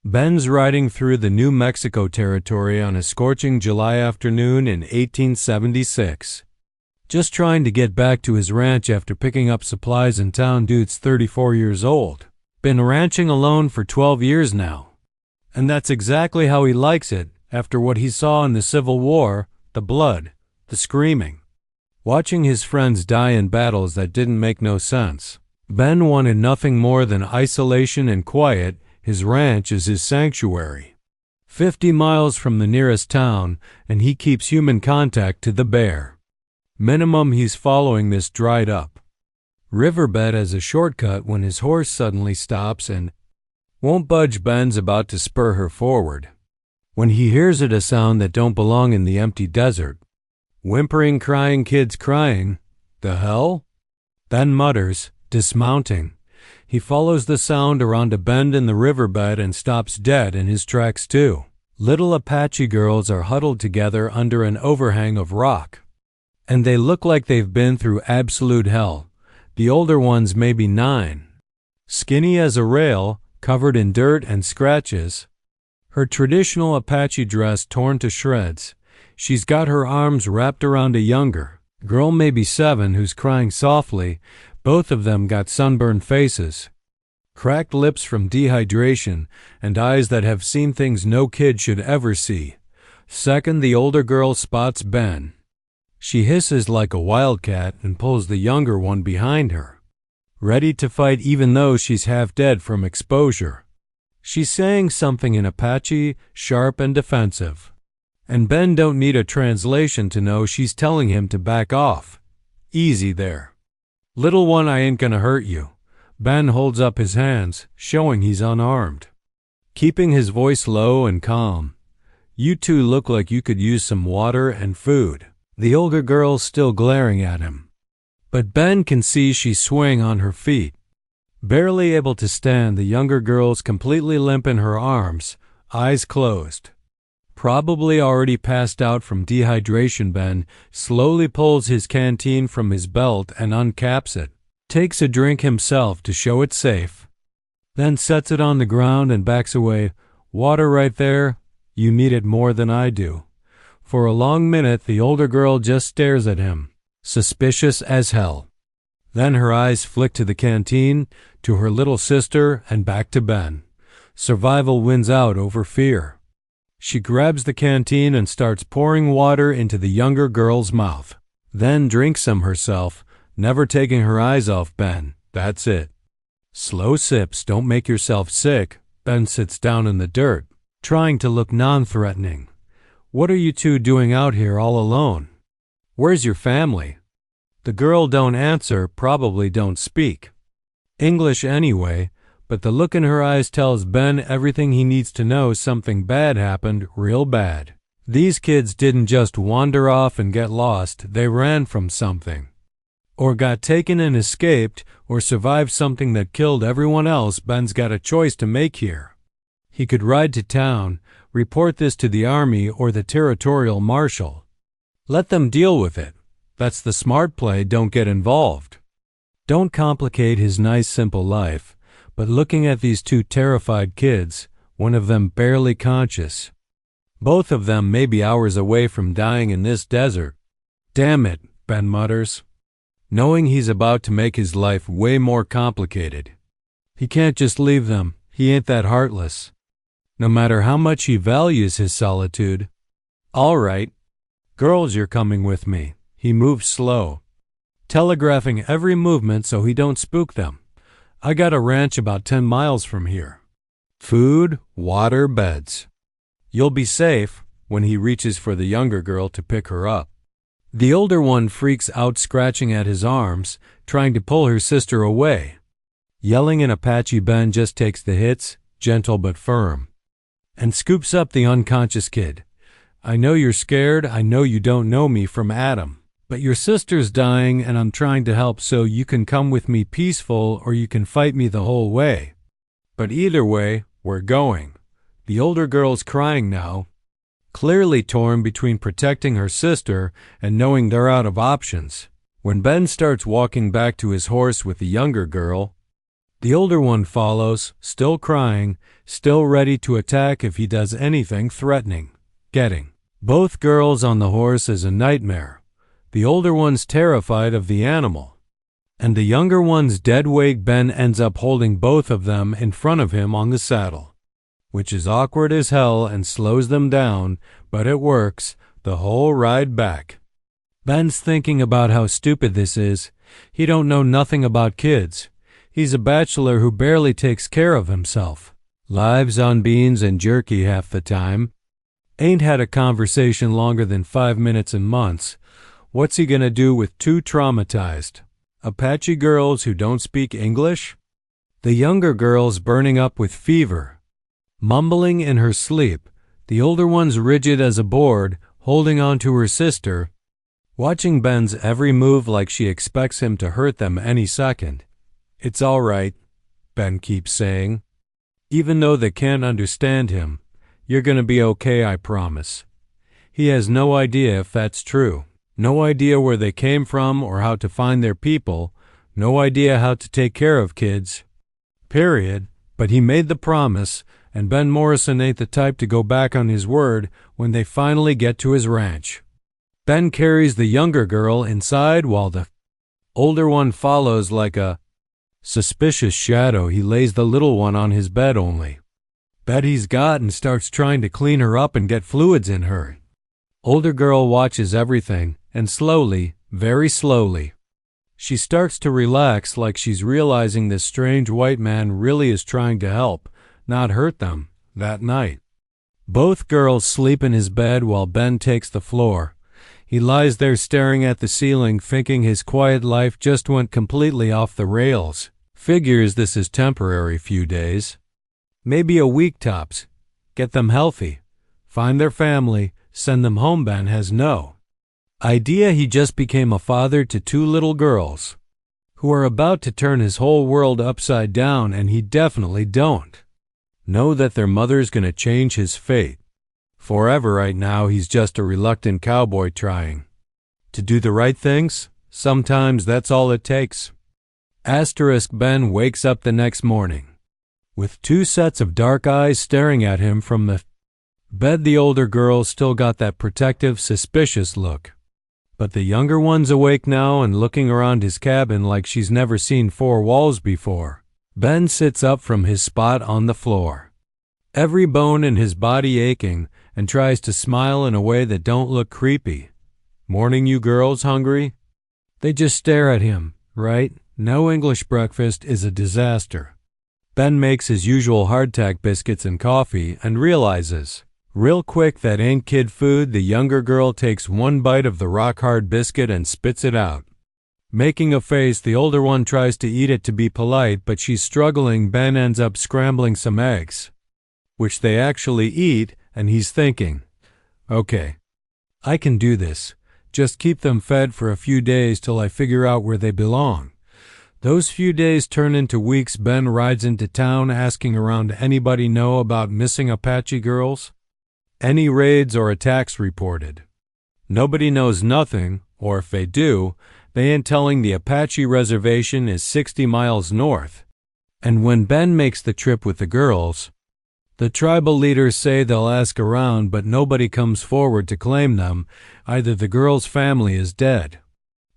Ben's riding through the New Mexico territory on a scorching July afternoon in 1876. Just trying to get back to his ranch after picking up supplies in town. Dude's 34 years old. Been ranching alone for 12 years now. And that's exactly how he likes it after what he saw in the Civil War, the blood, the screaming. Watching his friends die in battles that didn't make no sense. Ben wanted nothing more than isolation and quiet. His ranch is his sanctuary. 50 miles from the nearest town, and he keeps human contact to the bare minimum. He's following this dried up riverbed as a shortcut when his horse suddenly stops and won't budge. Ben's about to spur her forward when he hears it, a sound that don't belong in the empty desert. Whimpering, crying, kids crying. The hell? Ben mutters, dismounting. He follows the sound around a bend in the riverbed and stops dead in his tracks too. Little Apache girls are huddled together under an overhang of rock, and they look like they've been through absolute hell. The older one's maybe 9. Skinny as a rail, covered in dirt and scratches. Her traditional Apache dress torn to shreds. She's got her arms wrapped around a younger girl, maybe 7, who's crying softly. Both of them got sunburned faces, cracked lips from dehydration, and eyes that have seen things no kid should ever see. Second, the older girl spots Ben. She hisses like a wildcat and pulls the younger one behind her, ready to fight even though she's half dead from exposure. She's saying something in Apache, sharp and defensive, and Ben don't need a translation to know she's telling him to back off. Easy there. Little one, I ain't gonna hurt you. Ben holds up his hands, showing he's unarmed, keeping his voice low and calm. You two look like you could use some water and food. The older girl's still glaring at him, but Ben can see she's swaying on her feet. Barely able to stand, the younger girl's completely limp in her arms, eyes closed. Probably already passed out from dehydration. Ben slowly pulls his canteen from his belt and uncaps it, takes a drink himself to show it's safe, then sets it on the ground and backs away. Water right there? You need it more than I do. For a long minute, the older girl just stares at him, suspicious as hell. Then her eyes flick to the canteen, to her little sister, and back to Ben. Survival wins out over fear. She grabs the canteen and starts pouring water into the younger girl's mouth, then drinks some herself, never taking her eyes off Ben. That's it. Slow sips, don't make yourself sick. Ben sits down in the dirt, trying to look non-threatening. What are you two doing out here all alone? Where's your family? The girl don't answer, probably don't speak English anyway, but the look in her eyes tells Ben everything he needs to know. Something bad happened, real bad. These kids didn't just wander off and get lost, they ran from something, or got taken and escaped, or survived something that killed everyone else. Ben's got a choice to make here. He could ride to town, report this to the army or the territorial marshal. Let them deal with it. That's the smart play. Don't get involved. Don't complicate his nice simple life. But looking at these two terrified kids, one of them barely conscious, both of them maybe hours away from dying in this desert. Damn it, Ben mutters, knowing he's about to make his life way more complicated. He can't just leave them. He ain't that heartless, no matter how much he values his solitude. All right, girls, you're coming with me. He moves slow, telegraphing every movement so he don't spook them. I got a ranch about 10 miles from here. Food, water, beds. You'll be safe. When he reaches for the younger girl to pick her up, the older one freaks out, scratching at his arms, trying to pull her sister away. Yelling in Apache, Ben just takes the hits, gentle but firm, and scoops up the unconscious kid. I know you're scared. I know you don't know me from Adam. But your sister's dying and I'm trying to help, so you can come with me peaceful or you can fight me the whole way. But either way, we're going. The older girl's crying now, clearly torn between protecting her sister and knowing they're out of options. When Ben starts walking back to his horse with the younger girl, The older one follows, still crying, still ready to attack if he does anything threatening. Getting both girls on the horse is a nightmare. The older one's terrified of the animal, and the younger one's dead weight. Ben ends up holding both of them in front of him on the saddle, which is awkward as hell and slows them down, but it works the whole ride back. Ben's thinking about how stupid this is. He don't know nothing about kids. He's a bachelor who barely takes care of himself. Lives on beans and jerky half the time. Ain't had a conversation longer than 5 minutes in months. What's he gonna do with two traumatized Apache girls who don't speak English? The younger girl's burning up with fever, mumbling in her sleep. The older one's rigid as a board, holding on to her sister, watching Ben's every move like she expects him to hurt them any second. It's all right, Ben keeps saying. Even though they can't understand him, you're gonna be okay, I promise. He has no idea if that's true. No idea where they came from or how to find their people. No idea how to take care of kids. Period. But he made the promise, and Ben Morrison ain't the type to go back on his word when they finally get to his ranch. Ben carries the younger girl inside while the older one follows like a suspicious shadow. He lays the little one on his bed only. Bet he's got and starts trying to clean her up and get fluids in her. Older girl watches everything, and slowly, very slowly, she starts to relax like she's realizing this strange white man really is trying to help, not hurt them, that night. Both girls sleep in his bed while Ben takes the floor. He lies there staring at the ceiling, thinking his quiet life just went completely off the rails. Figures this is temporary, few days. Maybe a week tops. Get them healthy. Find their family. Send them home. Ben has no idea he just became a father to two little girls who are about to turn his whole world upside down, and he definitely don't know that their mother's gonna change his fate forever. Right now he's just a reluctant cowboy trying to do the right things. Sometimes that's all it takes. Ben wakes up the next morning with two sets of dark eyes staring at him from the bed. The older girl still got that protective, suspicious look, but the younger one's awake now and looking around his cabin like she's never seen four walls before. Ben sits up from his spot on the floor, every bone in his body aching, and tries to smile in a way that don't look creepy. Morning, you girls hungry? They just stare at him, right? No English breakfast is a disaster. Ben makes his usual hardtack biscuits and coffee and realizes real quick that ain't kid food. The younger girl takes one bite of the rock-hard biscuit and spits it out, making a face. The older one tries to eat it to be polite, but she's struggling. Ben ends up scrambling some eggs, which they actually eat, and he's thinking, okay, I can do this. Just keep them fed for a few days till I figure out where they belong. Those few days turn into weeks. Ben rides into town asking around, anybody know about missing Apache girls? Any raids or attacks reported? Nobody knows nothing, or if they do, they ain't telling. The Apache reservation is 60 miles north. And when Ben makes the trip with the girls, the tribal leaders say they'll ask around, but nobody comes forward to claim them. Either the girl's family is dead,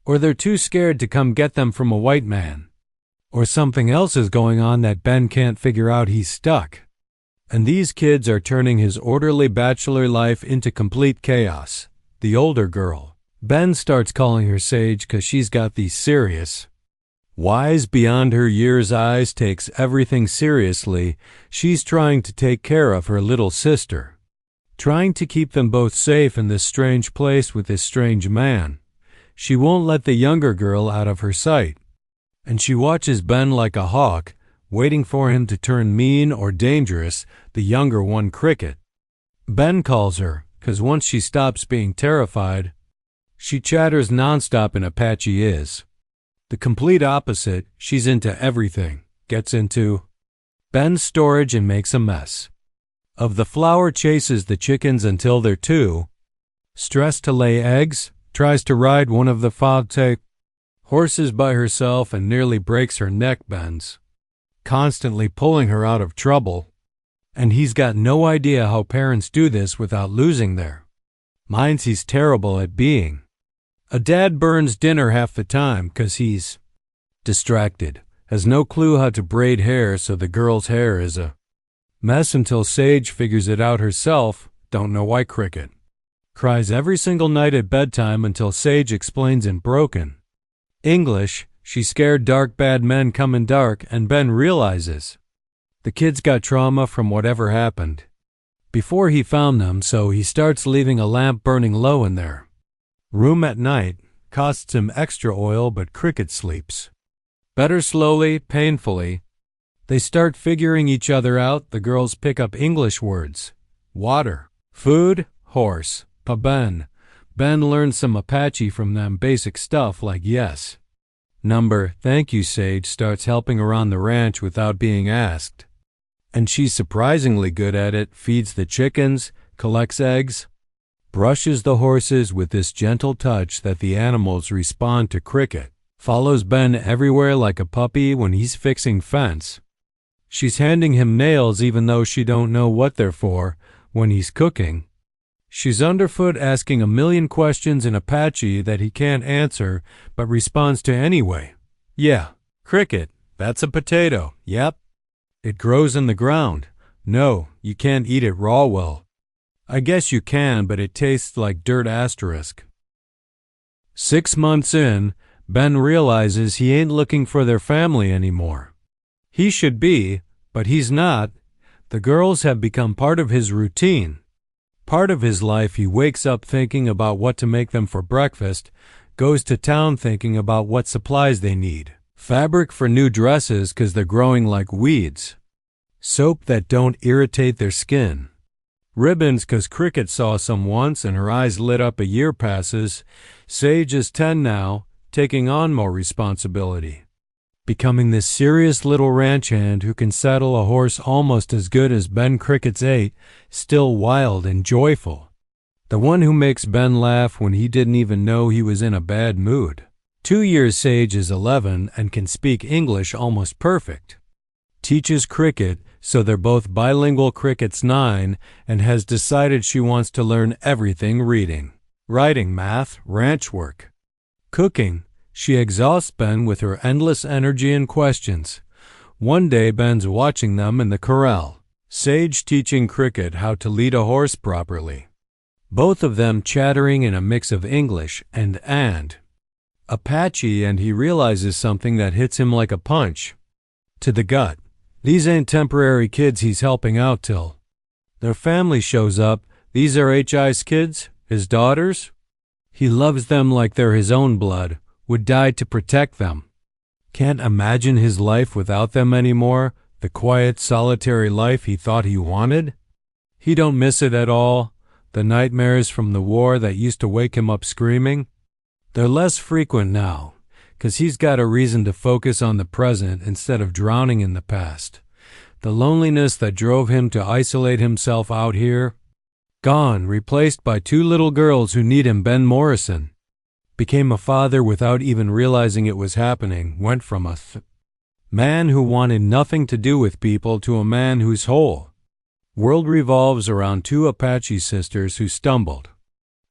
or they're too scared to come get them from a white man, or something else is going on that Ben can't figure out. He's stuck. And these kids are turning his orderly bachelor life into complete chaos. The older girl, Ben starts calling her Sage because she's got these serious, wise beyond her years eyes, takes everything seriously. She's trying to take care of her little sister, trying to keep them both safe in this strange place with this strange man. She won't let the younger girl out of her sight, and she watches Ben like a hawk, waiting for him to turn mean or dangerous. The younger one cricket. Ben calls her, 'cause once she stops being terrified, she chatters nonstop, and Apache is the complete opposite. She's into everything, gets into Ben's storage and makes a mess of the flour, chases the chickens until they're too stressed to lay eggs, tries to ride one of the Fagte horses by herself and nearly breaks her neck. Ben's constantly pulling her out of trouble. And he's got no idea how parents do this without losing their minds. He's terrible at being a dad. Burns dinner half the time 'cause he's distracted. Has no clue how to braid hair, so the girl's hair is a mess until Sage figures it out herself. Don't know why Cricket cries every single night at bedtime until Sage explains in broken English she's scared dark bad men come in dark, and Ben realizes the kids got trauma from whatever happened before he found them, so he starts leaving a lamp burning low in their room at night. Costs him extra oil, but Cricket sleeps better slowly, painfully. They start figuring each other out. The girls pick up English words: water, food, horse, pa-ben. Ben learns some Apache from them, basic stuff like yes, number, thank you. Sage starts helping around the ranch without being asked, and she's surprisingly good at it. Feeds the chickens, collects eggs, brushes the horses with this gentle touch that the animals respond to. Cricket follows Ben everywhere like a puppy when he's fixing fence. She's handing him nails even though she don't know what they're for. When he's cooking, she's underfoot asking a million questions in Apache that he can't answer but responds to anyway. Yeah, Cricket, that's a potato. Yep. It grows in the ground. No, you can't eat it raw. Well, I guess you can, but it tastes like dirt. Asterisk. 6 months in, Ben realizes he ain't looking for their family anymore. He should be, but he's not. The girls have become part of his routine, part of his life. He wakes up thinking about what to make them for breakfast, goes to town thinking about what supplies they need, fabric for new dresses 'cause they're growing like weeds, soap that don't irritate their skin, ribbons 'cause Cricket saw some once and her eyes lit up. A year passes. Sage is 10 now, taking on more responsibility, becoming this serious little ranch hand who can saddle a horse almost as good as Ben. Cricket's 8, still wild and joyful, the one who makes Ben laugh when he didn't even know he was in a bad mood. 2 years. Sage is 11 and can speak English almost perfect. Teaches Cricket, so they're both bilingual. Cricket's 9 and has decided she wants to learn everything: reading, writing, math, ranch work, cooking. She exhausts Ben with her endless energy and questions. One day Ben's watching them in the corral, Sage teaching Cricket how to lead a horse properly, both of them chattering in a mix of English and Apache, and he realizes something that hits him like a punch to the gut. These ain't temporary kids he's helping out till their family shows up. These are HI's kids, his daughters. He loves them like they're his own blood, would die to protect them. Can't imagine his life without them anymore, the quiet, solitary life he thought he wanted. He don't miss it at all. The nightmares from the war that used to wake him up screaming, they're less frequent now, 'cause he's got a reason to focus on the present instead of drowning in the past. The loneliness that drove him to isolate himself out here, gone, replaced by 2 little girls who need him. Ben Morrison became a father without even realizing it was happening. Went from a man who wanted nothing to do with people to a man whose whole world revolves around 2 Apache sisters who stumbled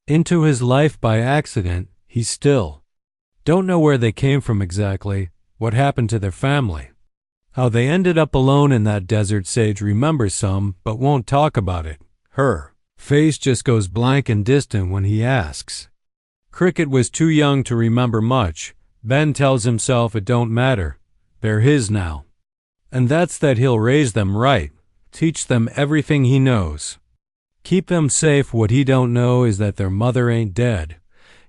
into his life by accident. He still don't know where they came from exactly, what happened to their family, how they ended up alone in that desert. Sage remembers some, but won't talk about it. Her face just goes blank and distant when he asks. Cricket was too young to remember much. Ben tells himself it don't matter. They're his now. And that's that he'll raise them right, teach them everything he knows, keep them safe. What he don't know is that their mother ain't dead.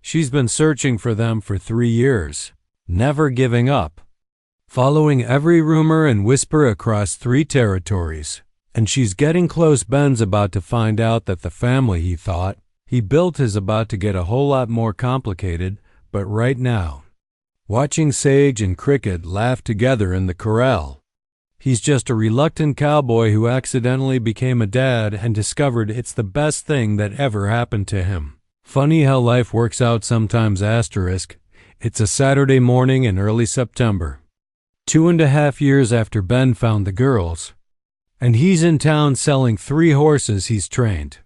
She's been searching for them for 3 years, never giving up, following every rumor and whisper across 3 territories. And she's getting close. Ben's about to find out that the family he thought he built is about to get a whole lot more complicated. But right now, watching Sage and Cricket laugh together in the corral, he's just a reluctant cowboy who accidentally became a dad and discovered it's the best thing that ever happened to him. Funny how life works out sometimes. Asterisk. It's a Saturday morning in early September. 2.5 years after Ben found the girls, and he's in town selling 3 horses he's trained.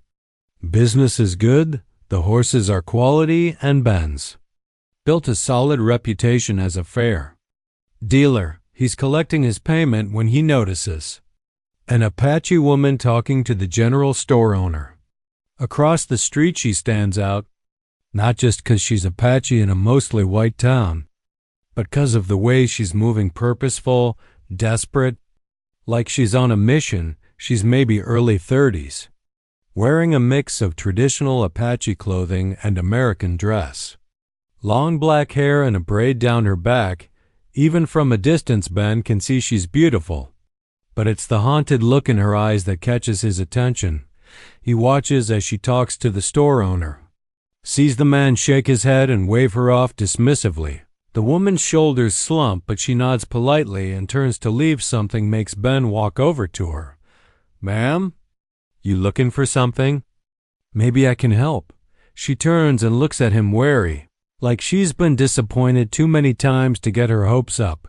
Business is good, the horses are quality, and Ben's built a solid reputation as a fair dealer. He's collecting his payment when he notices an Apache woman talking to the general store owner. Across the street she stands out, not just 'cause she's Apache in a mostly white town, but 'cause of the way she's moving, purposeful, desperate, like she's on a mission. She's maybe early 30s, wearing a mix of traditional Apache clothing and American dress. Long black hair and a braid down her back. Even from a distance Ben can see she's beautiful, but it's the haunted look in her eyes that catches his attention. He watches as she talks to the store owner, sees the man shake his head and wave her off dismissively. The woman's shoulders slump, but she nods politely and turns to leave. Something makes Ben walk over to her. "Ma'am, you looking for something? Maybe I can help." She turns and looks at him wary, like she's been disappointed too many times to get her hopes up.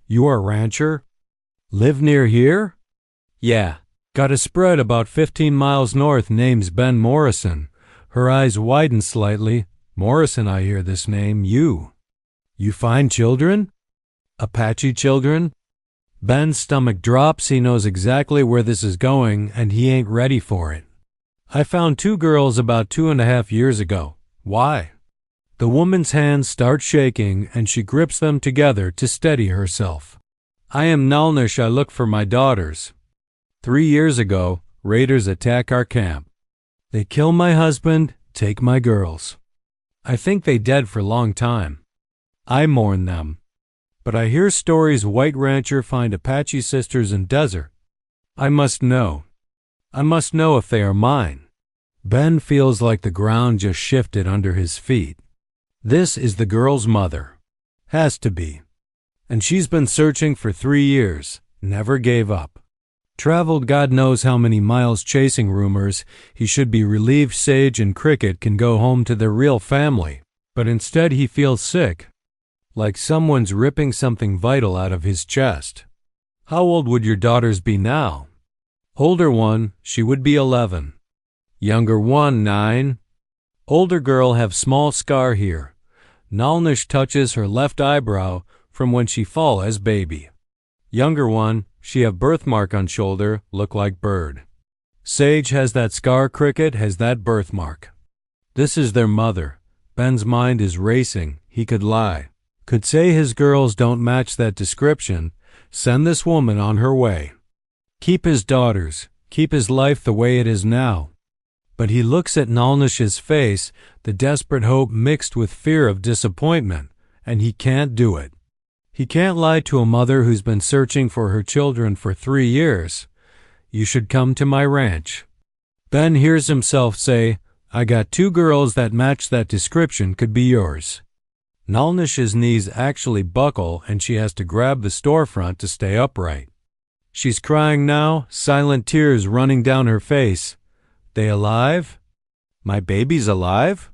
"You're a rancher? Live near here?" "Yeah. Got a spread about 15 miles north. Name's Ben Morrison." Her eyes widen slightly. "Morrison, I hear this name. You find children? Apache children?" Ben's stomach drops. He knows exactly where this is going, and he ain't ready for it. "I found 2 girls about 2.5 years ago." "Why?" The woman's hands start shaking, and she grips them together to steady herself. "I am Nalnish. I look for my daughters. 3 years ago, raiders attack our camp. They kill my husband, take my girls. I think they dead for long time. I mourn them. But I hear stories white rancher find Apache sisters in desert. I must know. I must know if they are mine." Ben feels like the ground just shifted under his feet. This is the girl's mother. Has to be. And she's been searching for 3 years, never gave up. Traveled God knows how many miles chasing rumors he should be relieved Sage and Cricket can go home to their real family, but instead he feels sick, like someone's ripping something vital out of his chest. "How old would your daughters be now?" "Older one, she would be 11. Younger one, 9. Older girl have small scar here." Nalnish touches her left eyebrow from when she fall as baby. "Younger one, she have birthmark on shoulder, look like bird." "Sage has that scar, Cricket has that birthmark." This is their mother. Ben's mind is racing. He could lie. Could say his girls don't match that description, send this woman on her way. Keep his daughters, keep his life the way it is now. But he looks at Nalnish's face, the desperate hope mixed with fear of disappointment, and he can't do it. He can't lie to a mother who's been searching for her children for 3 years. "You should come to my ranch." Ben hears himself say, "I got 2 girls that match that description, could be yours." Nalnish's knees actually buckle, and she has to grab the storefront to stay upright. She's crying now, silent tears running down her face. "They alive? My baby's alive?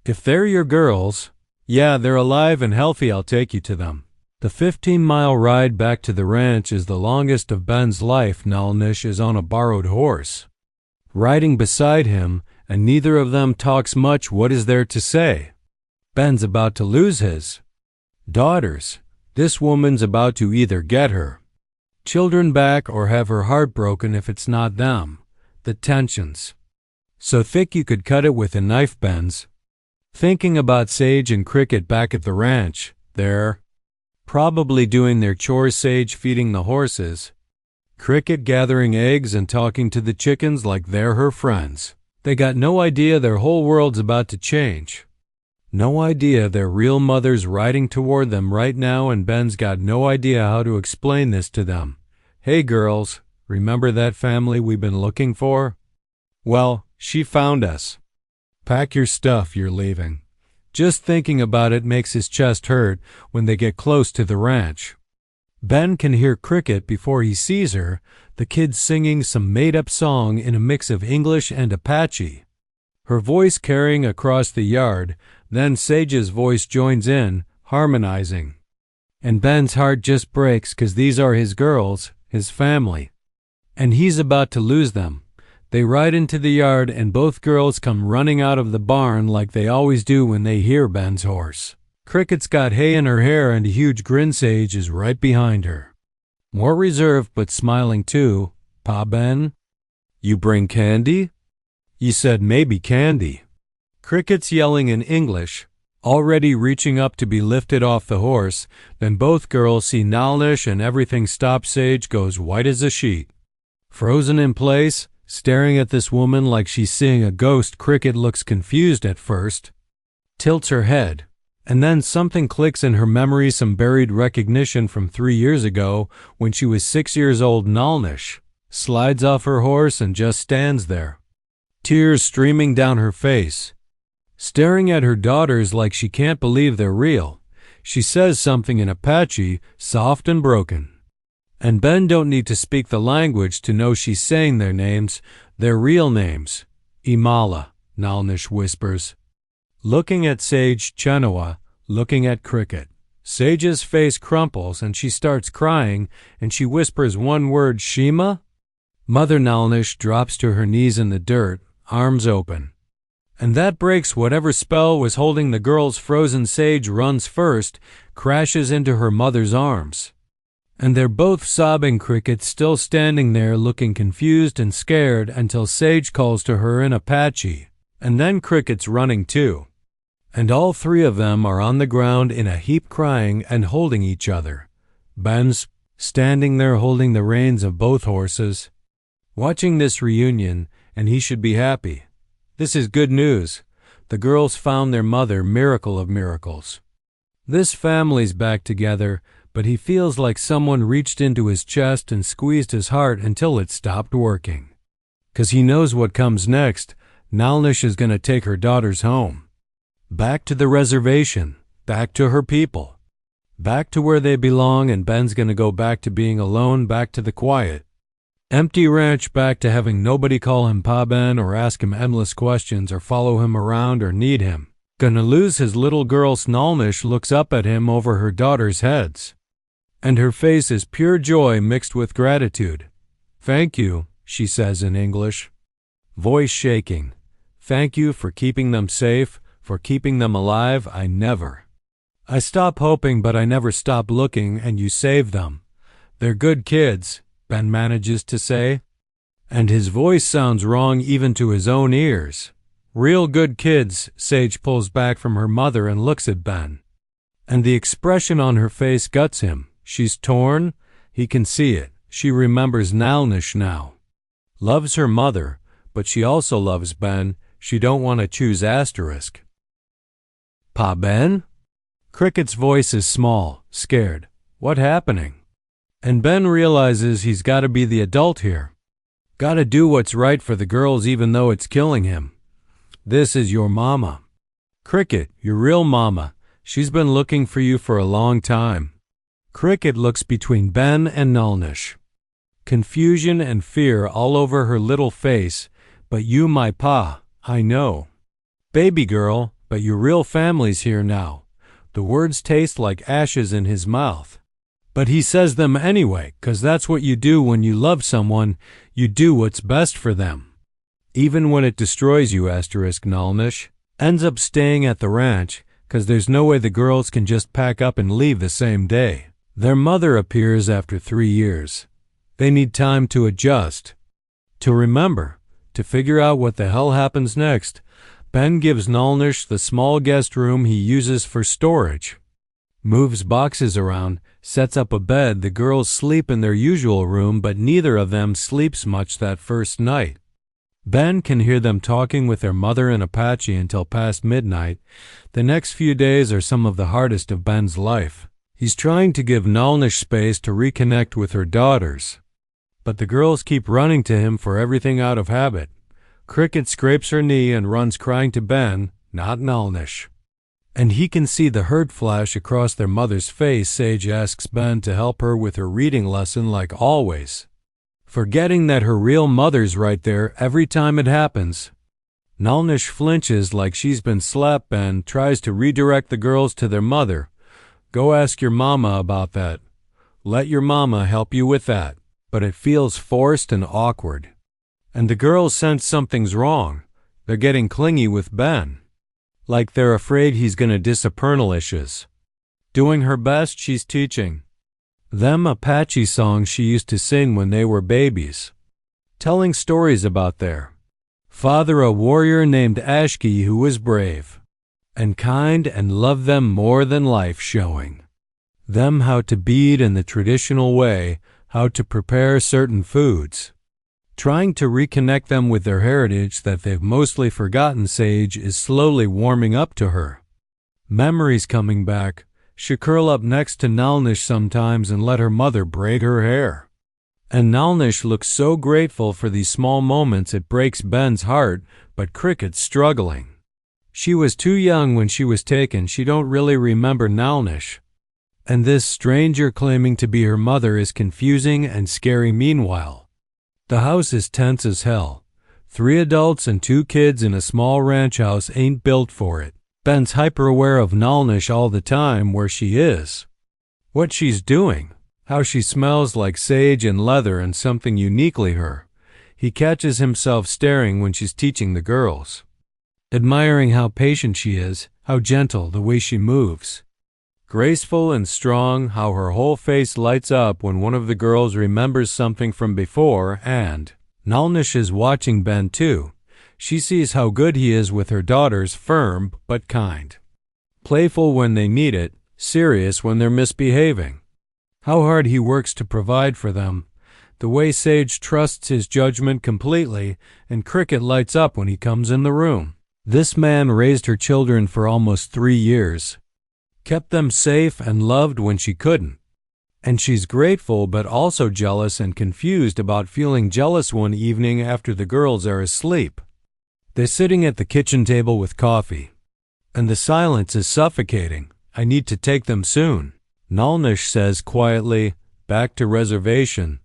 If they're your girls, yeah, they're alive and healthy. I'll take you to them." The 15-mile ride back to the ranch is the longest of Ben's life. Nalnish is on a borrowed horse, riding beside him, and neither of them talks much. What is there to say? Ben's about to lose his daughters. This woman's about to either get her children back or have her heart broken if it's not them. The tensions. So thick you could cut it with a knife. Ben's thinking about Sage and Cricket back at the ranch. They're probably doing their chores, Sage feeding the horses, Cricket gathering eggs and talking to the chickens like they're her friends. They got no idea their whole world's about to change. No idea their real mother's riding toward them right now, and Ben's got no idea how to explain this to them. "Hey girls, remember that family we've been looking for? Well, she found us. Pack your stuff, you're leaving." Just thinking about it makes his chest hurt when they get close to the ranch. Ben can hear Cricket before he sees her, the kid singing some made-up song in a mix of English and Apache, her voice carrying across the yard. Then Sage's voice joins in, harmonizing. And Ben's heart just breaks 'cause these are his girls, his family. And he's about to lose them. They ride into the yard and both girls come running out of the barn like they always do when they hear Ben's horse. Cricket's got hay in her hair and a huge grin. Sage is right behind her. More reserved but smiling too. Pa Ben? You bring candy? You said maybe candy. Cricket's yelling in English, already reaching up to be lifted off the horse. Then both girls see Nalnish and everything stops. Sage goes white as a sheet. Frozen in place, staring at this woman like she's seeing a ghost. Cricket looks confused at first, tilts her head, and then something clicks in her memory, some buried recognition from 3 years ago when she was 6 years old. Nalnish slides off her horse and just stands there, tears streaming down her face, staring at her daughters like she can't believe they're real. She says something in Apache, soft and broken. And Ben don't need to speak the language to know she's saying their names, their real names. Imala, Nalnish whispers, looking at Sage. Chenoa, looking at Cricket. Sage's face crumples and she starts crying, and she whispers one word, Shima? Mother Nalnish drops to her knees in the dirt, arms open. And that breaks whatever spell was holding the girls frozen. Sage runs first, crashes into her mother's arms. And they're both sobbing. Cricket still standing there looking confused and scared until Sage calls to her in Apache. And then Cricket's running too. And all three of them are on the ground in a heap crying and holding each other. Ben's standing there holding the reins of both horses, watching this reunion, and he should be happy. This is good news. The girls found their mother, miracle of miracles. This family's back together, but he feels like someone reached into his chest and squeezed his heart until it stopped working. 'Cause he knows what comes next. Nalnish is going to take her daughters home. Back to the reservation, back to her people, back to where they belong, and Ben's going to go back to being alone, back to the quiet, empty ranch, back to having nobody call him Pa Ben or ask him endless questions or follow him around or need him. Gonna lose his little girl. Nalnish looks up at him over her daughters' heads, and her face is pure joy mixed with gratitude. Thank you, she says in English, voice shaking. Thank you for keeping them safe, for keeping them alive. I stop hoping, but I never stop looking, and you saved them. They're good kids, Ben manages to say, and his voice sounds wrong even to his own ears. Real good kids. Sage pulls back from her mother and looks at Ben, and the expression on her face guts him. She's torn. He can see it. She remembers Nalnish now. Loves her mother, but she also loves Ben. She don't want to choose asterisk. Pa Ben? Cricket's voice is small, scared. What happening? And Ben realizes he's got to be the adult here. Got to do what's right for the girls even though it's killing him. This is your mama. Cricket, your real mama. She's been looking for you for a long time. Cricket looks between Ben and Nalnish, confusion and fear all over her little face. But you, my pa, I know. Baby girl, but your real family's here now. The words taste like ashes in his mouth. But he says them anyway, 'cause that's what you do when you love someone. You do what's best for them, even when it destroys you. Asterisk. Nalnish ends up staying at the ranch, 'cause there's no way the girls can just pack up and leave the same day. Their mother appears after 3 years. They need time to adjust, to remember, to figure out what the hell happens next. Ben gives Nalnish the small guest room he uses for storage, moves boxes around, sets up a bed. The girls sleep in their usual room, but neither of them sleeps much that first night. Ben can hear them talking with their mother in Apache until past midnight. The next few days are some of the hardest of Ben's life. He's trying to give Nalnish space to reconnect with her daughters, but the girls keep running to him for everything out of habit. Cricket scrapes her knee and runs crying to Ben, not Nalnish. And he can see the hurt flash across their mother's face. Sage asks Ben to help her with her reading lesson like always, forgetting that her real mother's right there every time it happens. Nalnish flinches like she's been slapped. Ben tries to redirect the girls to their mother, Go ask your mama about that. Let your mama help you with that. But it feels forced and awkward. And the girls sense something's wrong. They're getting clingy with Ben. Like they're afraid he's gonna disapprentice. Doing her best, she's teaching them Apache songs she used to sing when they were babies. Telling stories about their father, a warrior named Ashki who was brave and kind and loved them more than life, showing them how to bead in the traditional way, how to prepare certain foods. Trying to reconnect them with their heritage that they've mostly forgotten. Sage is slowly warming up to her. Memories coming back. She curl up next to Nalnish sometimes and let her mother braid her hair. And Nalnish looks so grateful for these small moments it breaks Ben's heart, but Cricket's struggling. She was too young when she was taken. She don't really remember Nalnish. And this stranger claiming to be her mother is confusing and scary. Meanwhile, the house is tense as hell. 3 adults and 2 kids in a small ranch house ain't built for it. Ben's hyper-aware of Nalnish all the time, where she is, what she's doing, how she smells like sage and leather and something uniquely her. He catches himself staring when she's teaching the girls, admiring how patient she is, how gentle the way she moves. Graceful and strong, how her whole face lights up when one of the girls remembers something from before, and Nalnish is watching Ben too. She sees how good he is with her daughters, firm but kind. Playful when they need it, serious when they're misbehaving. How hard he works to provide for them. The way Sage trusts his judgment completely, and Cricket lights up when he comes in the room. This man raised her children for almost 3 years. Kept them safe and loved when she couldn't. And she's grateful but also jealous and confused about feeling jealous one evening after the girls are asleep. They're sitting at the kitchen table with coffee, and the silence is suffocating. I need to take them soon. Nalnish says quietly, back to reservation.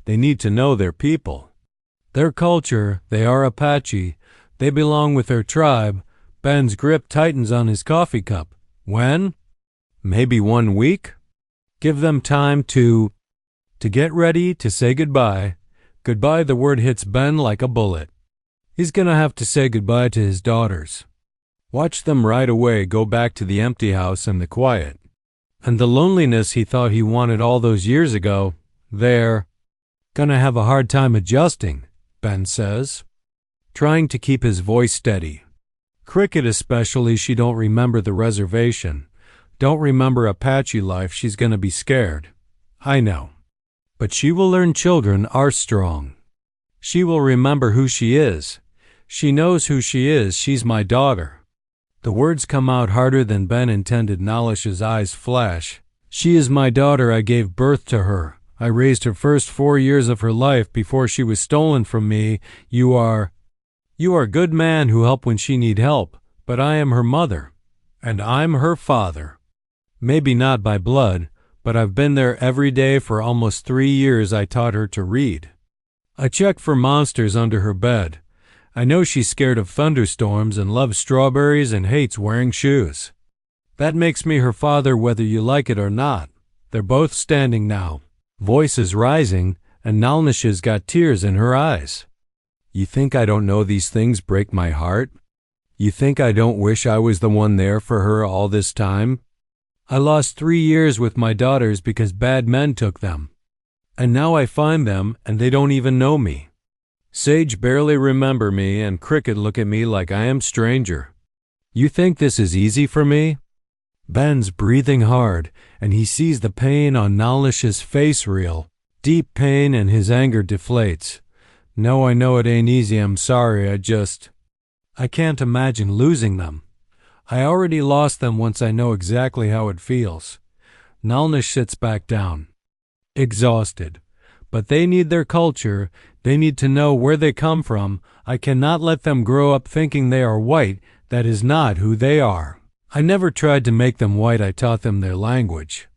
They need to know their people. Their culture. They are Apache. They belong with their tribe. Ben's grip tightens on his coffee cup. When? Maybe 1 week? Give them time to get ready, to say goodbye. Goodbye, the word hits Ben like a bullet. He's gonna have to say goodbye to his daughters. Watch them right away go back to the empty house and the quiet. And the loneliness he thought he wanted all those years ago. They're gonna have a hard time adjusting, Ben says, trying to keep his voice steady. Cricket especially, she don't remember the reservation. Don't remember Apache life. She's gonna be scared. I know. But she will learn children are strong. She will remember who she is. She knows who she is. She's my daughter. The words come out harder than Ben intended. Nalnish's eyes flash. She is my daughter. I gave birth to her. I raised her first 4 years of her life before she was stolen from me. You are a good man who help when she need help, but I am her mother, and I'm her father. Maybe not by blood, but I've been there every day for almost 3 years. I taught her to read. I check for monsters under her bed. I know she's scared of thunderstorms and loves strawberries and hates wearing shoes. That makes me her father whether you like it or not. They're both standing now. Voices rising, and Nalnish's got tears in her eyes. You think I don't know these things break my heart? You think I don't wish I was the one there for her all this time? I lost 3 years with my daughters because bad men took them. And now I find them, and they don't even know me. Sage barely remember me, and Cricket look at me like I am stranger. You think this is easy for me? Ben's breathing hard, and he sees the pain on Nalnish's face reel. Deep pain, and his anger deflates. No, I know it ain't easy. I'm sorry. I can't imagine losing them. I already lost them once. I know exactly how it feels. Nalnish sits back down, exhausted. But they need their culture. They need to know where they come from. I cannot let them grow up thinking they are white. That is not who they are. I never tried to make them white. I taught them their language.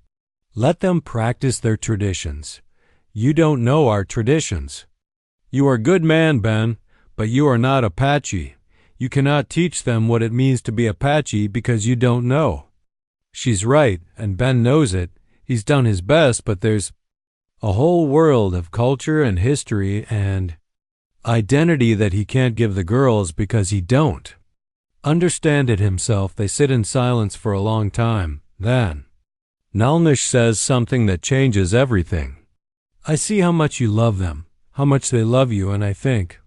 Let them practice their traditions. You don't know our traditions. You are a good man, Ben, but you are not Apache. You cannot teach them what it means to be Apache because you don't know. She's right, and Ben knows it. He's done his best, but there's a whole world of culture and history and identity that he can't give the girls because he don't understand it himself. They sit in silence for a long time. Then Nalnish says something that changes everything. I see how much you love them, how much they love you, and I think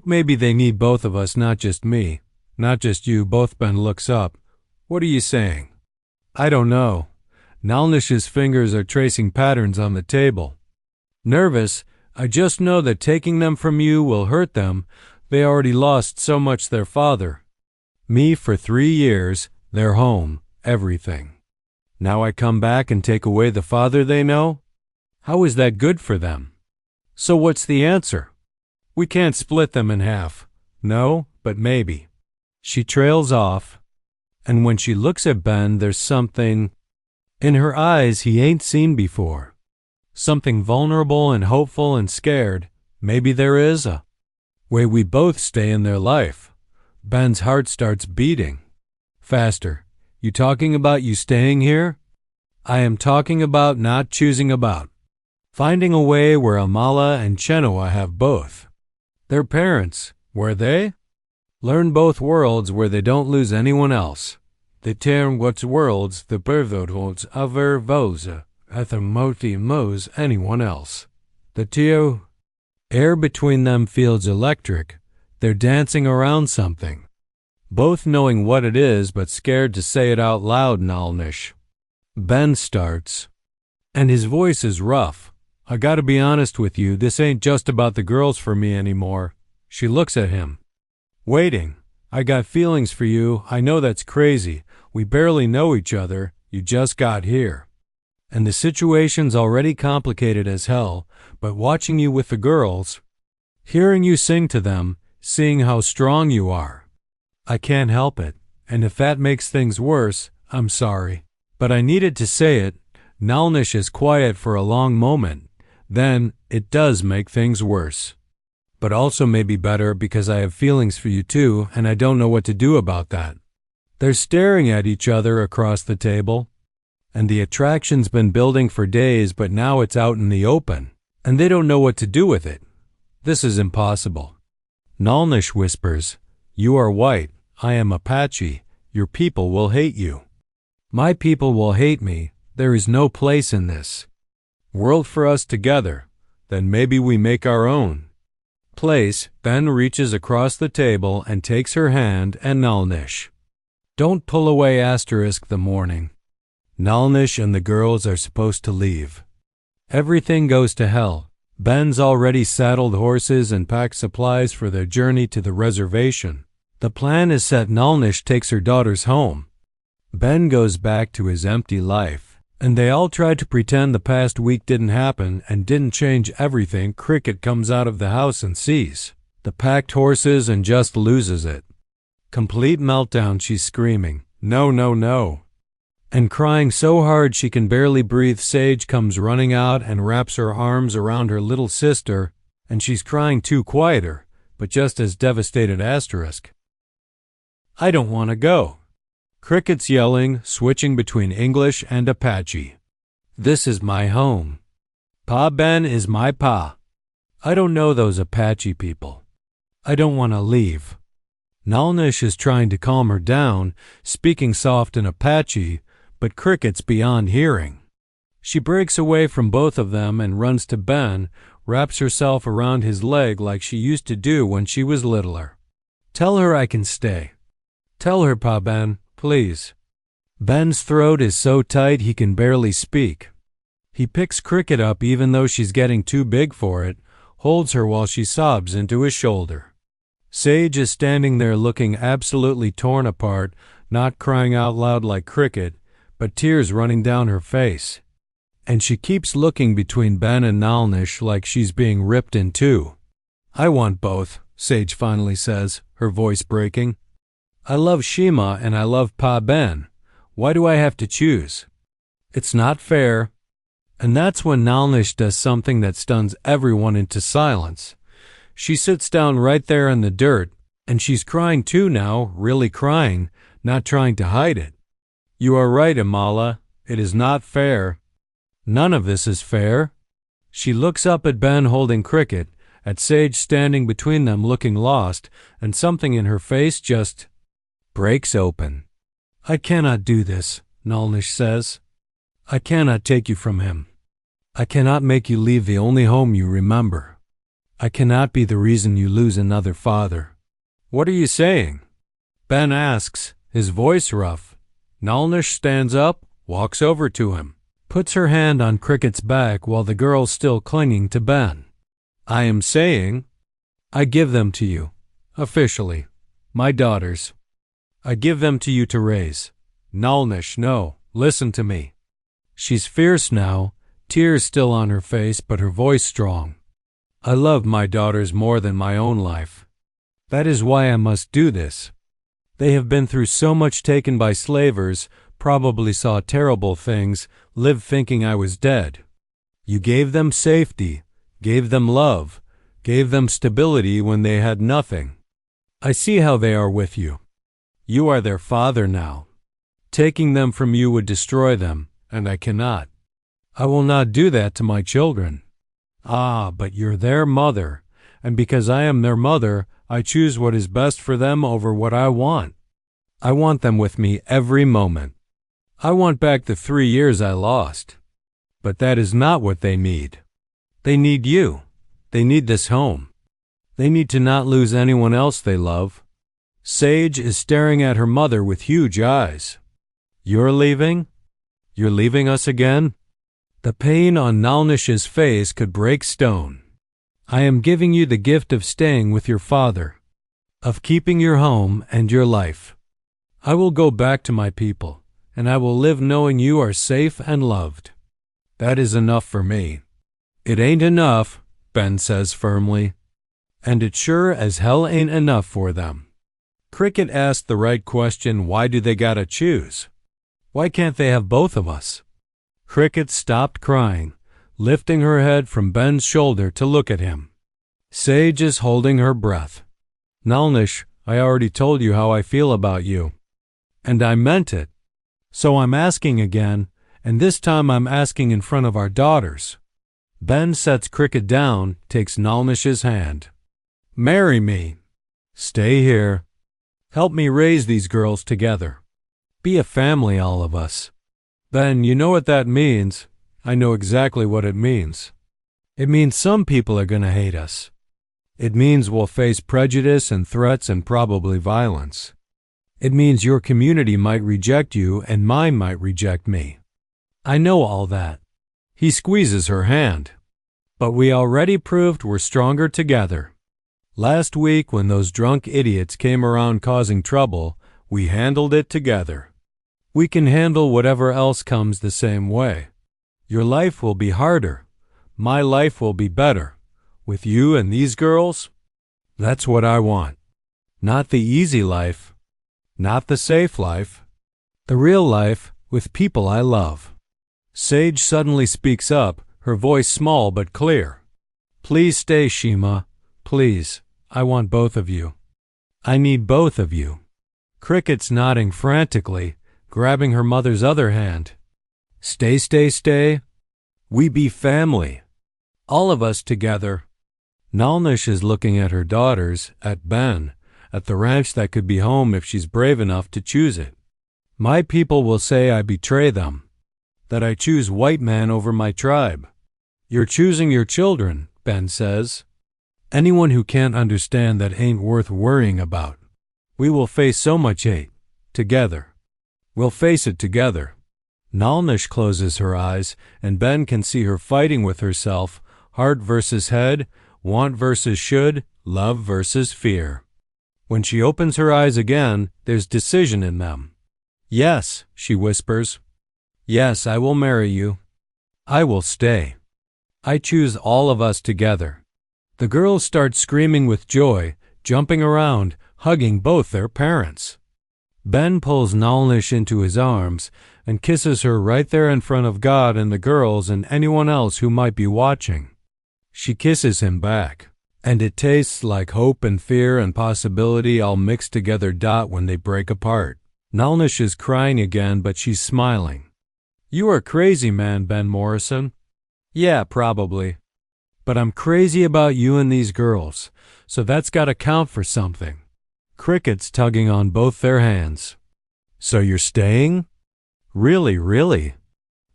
maybe they need both of us, not just me, not just you. Both. Ben looks up. What are you saying? I don't know. Nalnish's fingers are tracing patterns on the table. Nervous, I just know that taking them from you will hurt them. They already lost so much, their father. Me for 3 years, their home, everything. Now I come back and take away the father they know? How is that good for them? So what's the answer? We can't split them in half. No, but maybe. She trails off, and when she looks at Ben, there's something in her eyes he ain't seen before. Something vulnerable and hopeful and scared. Maybe there is a way we both stay in their life. Ben's heart starts beating faster. You talking about you staying here? I am talking about not choosing about. Finding a way where Amala and Chenoa have both. Their parents, where they learn both worlds, where they don't lose anyone else. The term what's worlds, the pervotodes aver vosa, athamoti mos anyone else. The teo air between them feels electric. They're dancing around something. Both knowing what it is, but scared to say it out loud. Nalnish. Ben starts, and his voice is rough. I gotta be honest with you, this ain't just about the girls for me anymore. She looks at him. Waiting. I got feelings for you. I know that's crazy. We barely know each other. You just got here. And the situation's already complicated as hell, but watching you with the girls, hearing you sing to them, seeing how strong you are, I can't help it. And if that makes things worse, I'm sorry. But I needed to say it. Nalnish is quiet for a long moment. Then, it does make things worse. But also maybe better, because I have feelings for you too, and I don't know what to do about that. They're staring at each other across the table, and the attraction's been building for days, but now it's out in the open, and they don't know what to do with it. This is impossible. Nalnish whispers, You are white, I am Apache. Your people will hate you. My people will hate me. There is no place in this world for us together. Then maybe we make our own place. Ben reaches across the table and takes her hand, and Nalnish. Don't pull away. The morning. Nalnish and the girls are supposed to leave. Everything goes to hell. Ben's already saddled horses and packed supplies for their journey to the reservation. The plan is set. Nalnish takes her daughters home. Ben goes back to his empty life, and they all try to pretend the past week didn't happen and didn't change everything. Cricket comes out of the house and sees the packed horses and just loses it. Complete meltdown. She's screaming, No, no, no, and crying so hard she can barely breathe. Sage comes running out and wraps her arms around her little sister, and she's crying too, quieter, but just as devastated. I don't want to go. Cricket's yelling, switching between English and Apache. This is my home. Pa Ben is my pa. I don't know those Apache people. I don't want to leave. Nalnish is trying to calm her down, speaking soft in Apache, but Cricket's beyond hearing. She breaks away from both of them and runs to Ben, wraps herself around his leg like she used to do when she was littler. Tell her I can stay. Tell her, Pa Ben, please. Ben's throat is so tight he can barely speak. He picks Cricket up even though she's getting too big for it, holds her while she sobs into his shoulder. Sage is standing there looking absolutely torn apart, not crying out loud like Cricket, but tears running down her face. And she keeps looking between Ben and Nalnish like she's being ripped in two. I want both, Sage finally says, her voice breaking. I love Shima and I love Pa Ben. Why do I have to choose? It's not fair. And that's when Nalnish does something that stuns everyone into silence. She sits down right there in the dirt, and she's crying too now, really crying, not trying to hide it. You are right, Amala. It is not fair. None of this is fair. She looks up at Ben holding Cricket, at Sage standing between them looking lost, and something in her face just breaks open. I cannot do this, Nalnish says. I cannot take you from him. I cannot make you leave the only home you remember. I cannot be the reason you lose another father. What are you saying? Ben asks, his voice rough. Nalnish stands up, walks over to him, puts her hand on Cricket's back while the girl's still clinging to Ben. I am saying, I give them to you, officially, my daughters. I give them to you to raise. Nalnish, no, listen to me. She's fierce now, tears still on her face, but her voice strong. I love my daughters more than my own life. That is why I must do this. They have been through so much, taken by slavers, probably saw terrible things, lived thinking I was dead. You gave them safety, gave them love, gave them stability when they had nothing. I see how they are with you. You are their father now. Taking them from you would destroy them, and I cannot. I will not do that to my children. Ah, but you're their mother, and because I am their mother, I choose what is best for them over what I want. I want them with me every moment. I want back the 3 years I lost. But that is not what they need. They need you. They need this home. They need to not lose anyone else they love. Sage is staring at her mother with huge eyes. You're leaving? You're leaving us again? The pain on Nalnish's face could break stone. I am giving you the gift of staying with your father, of keeping your home and your life. I will go back to my people, and I will live knowing you are safe and loved. That is enough for me. It ain't enough, Ben says firmly. And it sure as hell ain't enough for them. Cricket asked the right question. Why do they gotta choose? Why can't they have both of us? Cricket stopped crying, lifting her head from Ben's shoulder to look at him. Sage is holding her breath. Nalnish, I already told you how I feel about you. And I meant it. So I'm asking again, and this time I'm asking in front of our daughters. Ben sets Cricket down, takes Nalnish's hand. Marry me. Stay here. Help me raise these girls together. Be a family, all of us. Ben, you know what that means. I know exactly what it means. It means some people are gonna hate us. It means we'll face prejudice and threats and probably violence. It means your community might reject you and mine might reject me. I know all that. He squeezes her hand. But we already proved we're stronger together. Last week, when those drunk idiots came around causing trouble, we handled it together. We can handle whatever else comes the same way. Your life will be harder. My life will be better. With you and these girls, that's what I want. Not the easy life. Not the safe life. The real life with people I love. Sage suddenly speaks up, her voice small but clear. Please stay, Shima. Please. I want both of you. I need both of you. Cricket's nodding frantically, grabbing her mother's other hand. Stay, stay, stay. We be family. All of us together. Nalnish is looking at her daughters, at Ben, at the ranch that could be home if she's brave enough to choose it. My people will say I betray them, that I choose white man over my tribe. You're choosing your children, Ben says. Anyone who can't understand that ain't worth worrying about. We will face so much hate, together. We'll face it together. Nalnish closes her eyes, and Ben can see her fighting with herself, heart versus head, want versus should, love versus fear. When she opens her eyes again, there's decision in them. Yes, she whispers. Yes, I will marry you. I will stay. I choose all of us together. The girls start screaming with joy, jumping around, hugging both their parents. Ben pulls Nalnish into his arms and kisses her right there in front of God and the girls and anyone else who might be watching. She kisses him back, and it tastes like hope and fear and possibility all mixed together when they break apart. Nalnish is crying again, but she's smiling. You are crazy, man, Ben Morrison. Yeah, probably. But I'm crazy about you and these girls, so that's gotta count for something. Cricket's tugging on both their hands. So you're staying? Really, really?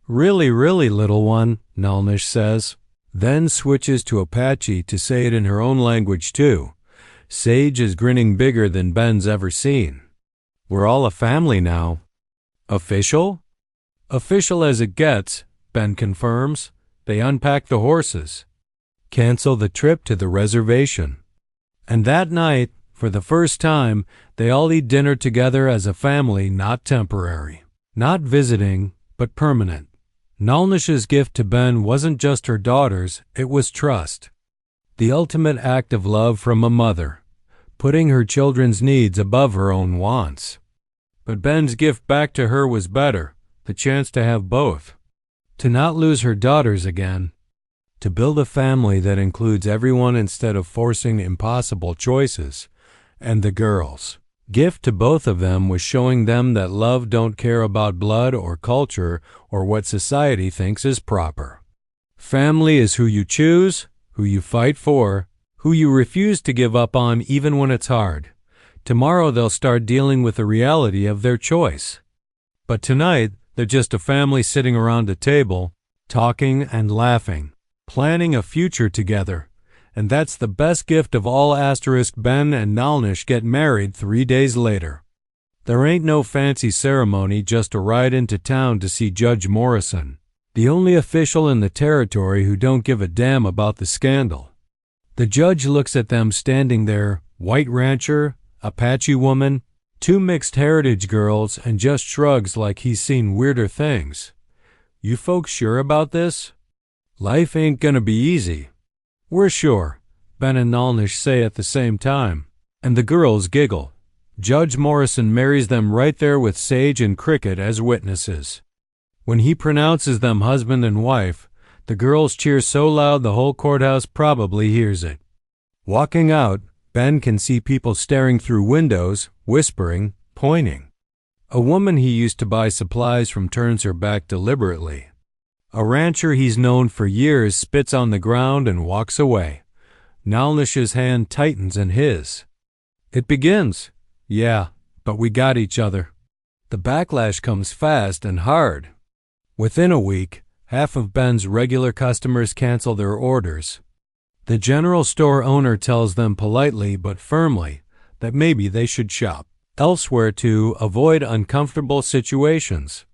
Really, really, little one, Nalnish says. Then switches to Apache to say it in her own language too. Sage is grinning bigger than Ben's ever seen. We're all a family now. Official? Official as it gets, Ben confirms. They unpack the horses. Cancel the trip to the reservation. And that night, for the first time, they all eat dinner together as a family, not temporary. Not visiting, but permanent. Nalnish's gift to Ben wasn't just her daughters, it was trust. The ultimate act of love from a mother, putting her children's needs above her own wants. But Ben's gift back to her was better, the chance to have both. To not lose her daughters again. To build a family that includes everyone instead of forcing impossible choices. And the girls. Gift to both of them was showing them that love don't care about blood or culture or what society thinks is proper. Family is who you choose, who you fight for, who you refuse to give up on even when it's hard. Tomorrow they'll start dealing with the reality of their choice. But tonight, they're just a family sitting around a table, talking and laughing, planning a future together. And that's the best gift of all. Ben and Nalnish get married 3 days later. There ain't no fancy ceremony, just a ride into town to see Judge Morrison, the only official in the territory who don't give a damn about the scandal. The judge looks at them standing there, white rancher, Apache woman, 2 mixed heritage girls, and just shrugs like he's seen weirder things. You folks sure about this? Life ain't gonna be easy. We're sure, Ben and Nalnish say at the same time, and the girls giggle. Judge Morrison marries them right there with Sage and Cricket as witnesses. When he pronounces them husband and wife, the girls cheer so loud the whole courthouse probably hears it. Walking out, Ben can see people staring through windows, whispering, pointing. A woman he used to buy supplies from turns her back deliberately. A rancher he's known for years spits on the ground and walks away. Nalnish's hand tightens in his. It begins. Yeah, but we got each other. The backlash comes fast and hard. Within a week, half of Ben's regular customers cancel their orders. The general store owner tells them politely but firmly that maybe they should shop elsewhere to avoid uncomfortable situations.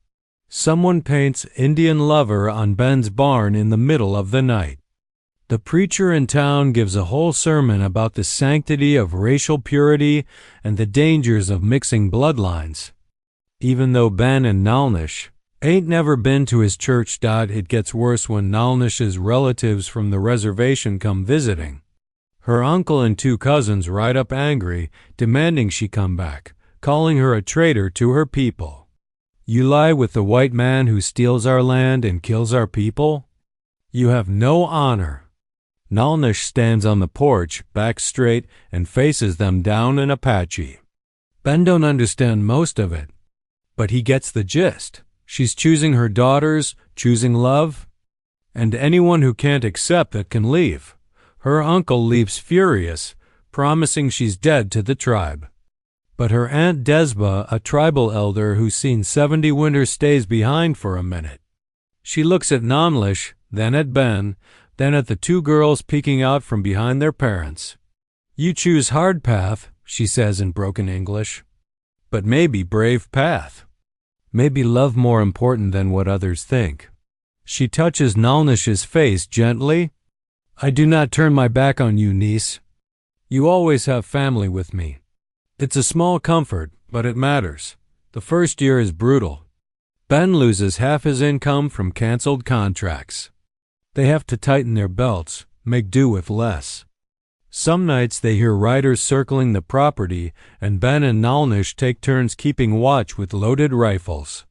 Someone paints Indian lover on Ben's barn in the middle of the night. The preacher in town gives a whole sermon about the sanctity of racial purity and the dangers of mixing bloodlines. Even though Ben and Nalnish ain't never been to his church, it gets worse when Nalnish's relatives from the reservation come visiting. Her uncle and 2 cousins ride up angry, demanding she come back, calling her a traitor to her people. You lie with the white man who steals our land and kills our people? You have no honor. Nalnish stands on the porch, back straight, and faces them down in Apache. Ben don't understand most of it, but he gets the gist. She's choosing her daughters, choosing love, and anyone who can't accept it can leave. Her uncle leaves furious, promising she's dead to the tribe. But her Aunt Desba, a tribal elder who's seen 70 winters, stays behind for a minute. She looks at Nalnish, then at Ben, then at the 2 girls peeking out from behind their parents. You choose hard path, she says in broken English. But maybe brave path. Maybe love more important than what others think. She touches Nalnish's face gently. I do not turn my back on you, niece. You always have family with me. It's a small comfort, but it matters. The first year is brutal. Ben loses half his income from canceled contracts. They have to tighten their belts, make do with less. Some nights they hear riders circling the property, and Ben and Nalnish take turns keeping watch with loaded rifles.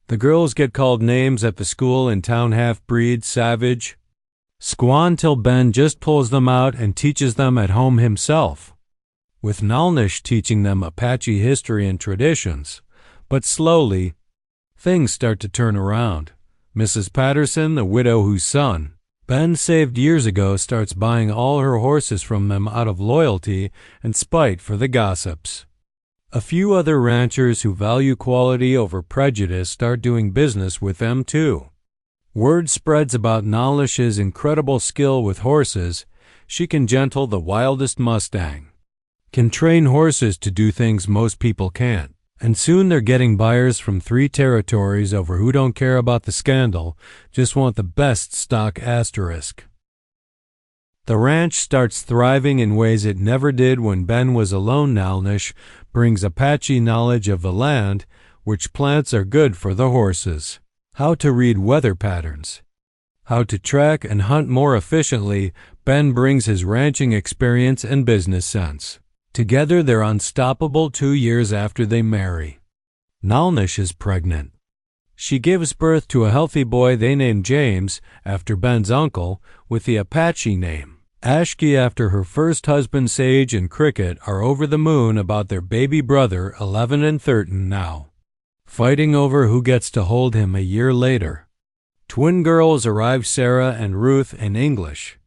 The girls get called names at the school in town: half-breed, savage, squaw, till Ben just pulls them out and teaches them at home himself. With Nalnish teaching them Apache history and traditions, But slowly, things start to turn around. Mrs. Patterson, the widow whose son Ben saved years ago, starts buying all her horses from them out of loyalty and spite for the gossips. A few other ranchers who value quality over prejudice start doing business with them too. Word spreads about Nalish's incredible skill with horses. She can gentle the wildest Mustang, can train horses to do things most people can't. And soon they're getting buyers from 3 territories over who don't care about the scandal, just want the best stock asterisk. The ranch starts thriving in ways it never did when Ben was alone. Nalnish brings Apache knowledge of the land, which plants are good for the horses, how to read weather patterns, how to track and hunt more efficiently. Ben brings his ranching experience and business sense. Together they're unstoppable 2 years after they marry. Nalnish is pregnant. She gives birth to a healthy boy they name James, after Ben's uncle, with the Apache name. Ashki, after her first husband Sage and Cricket, are over the moon about their baby brother, 11 and 13 now, fighting over who gets to hold him a year later. Twin girls arrive, Sarah and Ruth in English,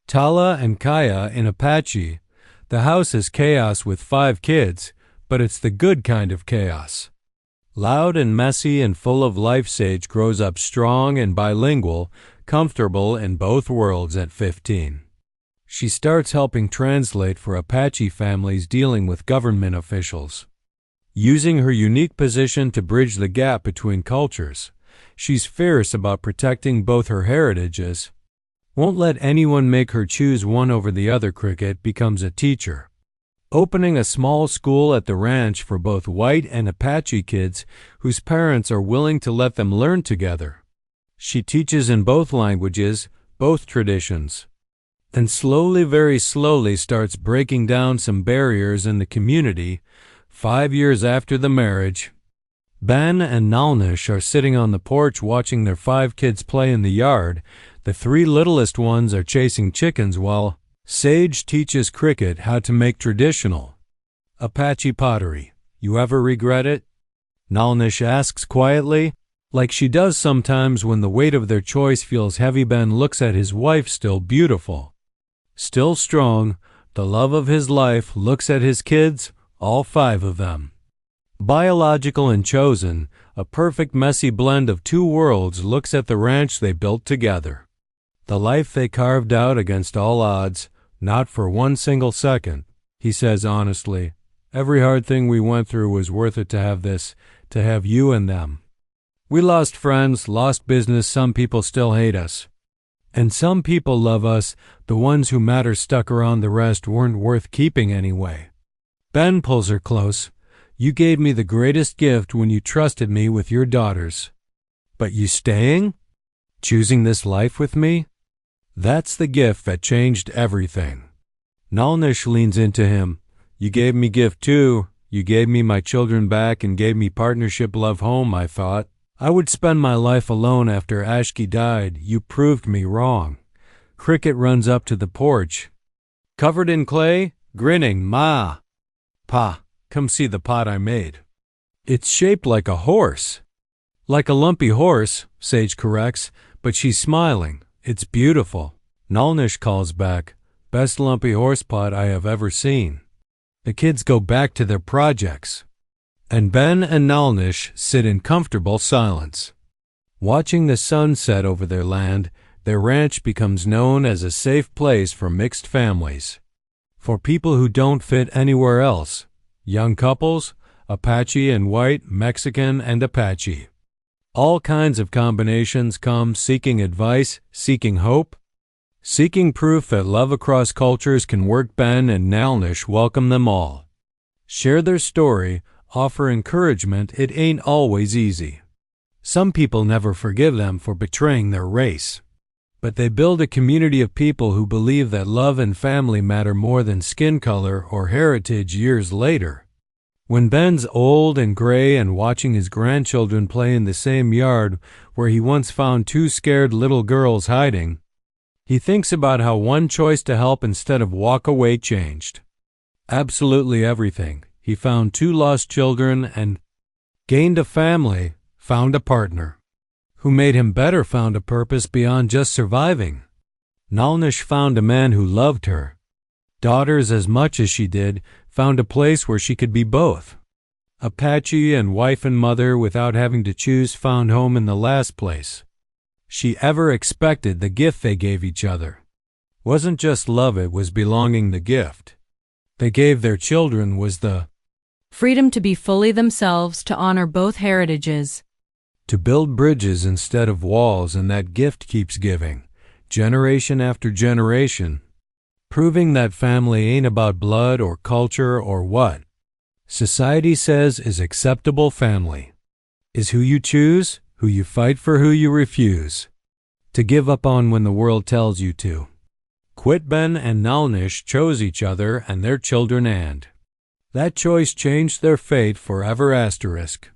Tala and Kaya in Apache. The house is chaos with 5 kids, but it's the good kind of chaos. Loud and messy and full of life. Sage grows up strong and bilingual, comfortable in both worlds at 15. She starts helping translate for Apache families dealing with government officials. Using her unique position to bridge the gap between cultures, she's fierce about protecting both her heritages. Won't let anyone make her choose one over the other. Cricket becomes a teacher, opening a small school at the ranch for both white and Apache kids whose parents are willing to let them learn together. She teaches in both languages, both traditions, and slowly, very slowly, starts breaking down some barriers in the community. 5 years after the marriage, Ben and Nalnish are sitting on the porch watching their 5 kids play in the yard. The 3 littlest ones are chasing chickens while Sage teaches Cricket how to make traditional Apache pottery. You ever regret it? Nalnish asks quietly, like she does sometimes when the weight of their choice feels heavy. Ben looks at his wife, still beautiful, still strong, the love of his life, looks at his kids, all 5 of them, biological and chosen, a perfect messy blend of 2 worlds, looks at the ranch they built together, the life they carved out against all odds, not for one single second. He says honestly, every hard thing we went through was worth it to have this, to have you and them. We lost friends, lost business, some people still hate us. And some people love us, the ones who matter stuck around, the rest weren't worth keeping anyway. Ben pulls her close. You gave me the greatest gift when you trusted me with your daughters. But you staying? Choosing this life with me? That's the gift that changed everything. Nalnish leans into him. You gave me gift too. You gave me my children back and gave me partnership, love, home. I thought I would spend my life alone after Ashki died. You proved me wrong. Cricket runs up to the porch, covered in clay, grinning. Ma, Pa, come see the pot I made. It's shaped like a horse. Like a lumpy horse, Sage corrects, but she's smiling. It's beautiful. Nalnish calls back, best lumpy horse pot I have ever seen. The kids go back to their projects, and Ben and Nalnish sit in comfortable silence, watching the sun set over their land. Their ranch becomes known as a safe place for mixed families, for people who don't fit anywhere else, young couples, Apache and white, Mexican and Apache. All kinds of combinations come, seeking advice, seeking hope, seeking proof that love across cultures can work. Ben and Nalnish welcome them all, share their story, offer encouragement. It ain't always easy. Some people never forgive them for betraying their race, but they build a community of people who believe that love and family matter more than skin color or heritage. Years later, when Ben's old and gray and watching his grandchildren play in the same yard where he once found 2 scared little girls hiding, he thinks about how one choice to help instead of walk away changed absolutely everything. He found 2 lost children and gained a family, found a partner. Who made him better found a purpose beyond just surviving. Nalnish found a man who loved her. Daughters as much as she did found a place where she could be both. Apache and wife and mother without having to choose found home in the last place she ever expected. The gift they gave each other wasn't just love, it was belonging. The gift they gave their children was the freedom to be fully themselves, to honor both heritages, to build bridges instead of walls, and that gift keeps giving, generation after generation, proving that family ain't about blood or culture or what society says is acceptable. Family is who you choose, who you fight for, who you refuse to give up on when the world tells you to. Quitben and Nalnish chose each other and their children, and that choice changed their fate forever. Asterisk.